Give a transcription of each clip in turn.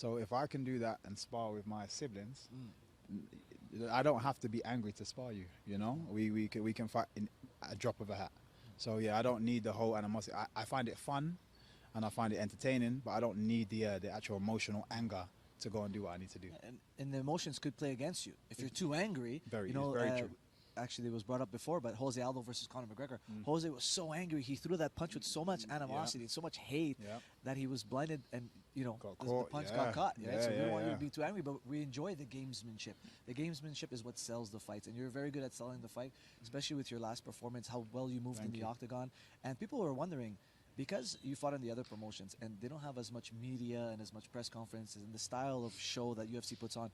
So if I can do that and spar with my siblings, I don't have to be angry to spar you. You know, we can fight in a drop of a hat. So yeah, I don't need the whole animosity. I find it fun, and I find it entertaining, but I don't need the actual emotional anger to go and do what I need to do. And the emotions could play against you if you're too angry. Very true. Actually, it was brought up before, but Jose Aldo versus Conor McGregor. Jose was so angry. He threw that punch with so much animosity, so much hate that he was blinded, and the punch got caught. Right? So we don't want you to be too angry, but we enjoy the gamesmanship. The gamesmanship is what sells the fights, and you're very good at selling the fight, especially with your last performance, how well you moved in the octagon. And people were wondering, because you fought in the other promotions, and they don't have as much media and as much press conferences and the style of show that UFC puts on,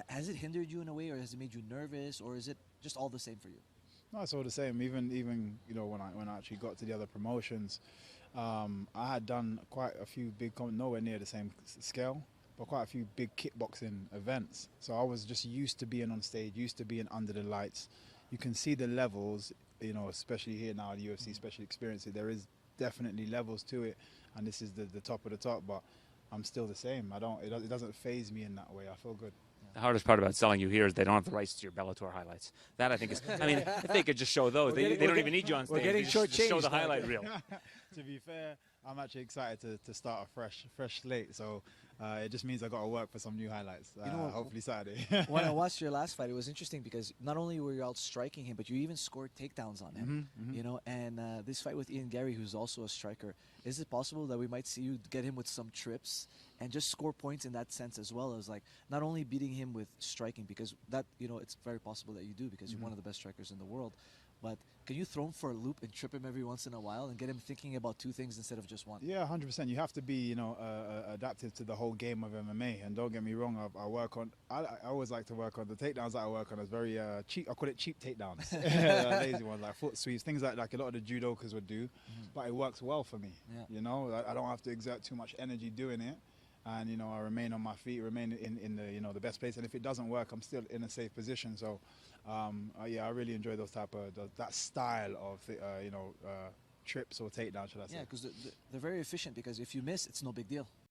has it hindered you in a way, or has it made you nervous, or is it just all the same for you? No, it's all the same. Even when I actually got to the other promotions, I had done quite a few big, nowhere near the same scale, but quite a few big kickboxing events. So I was just used to being on stage, used to being under the lights. You can see the levels, especially here now at the UFC, especially experience it. There is definitely levels to it, and this is the top of the top. But I'm still the same. It doesn't faze me in that way. I feel good. The hardest part about selling you here is they don't have the rights to your Bellator highlights. That, I think, is... I mean, if they could just show those, they don't even need you on stage. We're getting just show the highlight reel. To be fair, I'm actually excited to start a fresh slate. So it just means I got to work for some new highlights. Hopefully Saturday. When I watched your last fight, it was interesting because not only were you out striking him, but you even scored takedowns on him. And this fight with Ian Gary, who's also a striker, is it possible that we might see you get him with some trips and just score points in that sense, as well as like not only beating him with striking, because that it's very possible that you do, because you're one of the best strikers in the world. But can you throw him for a loop and trip him every once in a while and get him thinking about two things instead of just one? Yeah, 100%. You have to be, adaptive to the whole game of MMA. And don't get me wrong, I always like to work on the takedowns that I work on. It's very cheap. I call it cheap takedowns, lazy ones like foot sweeps, things like a lot of the judokers would do. But it works well for me. Yeah. I don't have to exert too much energy doing it. And I remain on my feet, remain in the the best place. And if it doesn't work, I'm still in a safe position. So yeah, I really enjoy those that style of trips or takedowns, should I say? Yeah, because they're very efficient. Because if you miss, it's no big deal.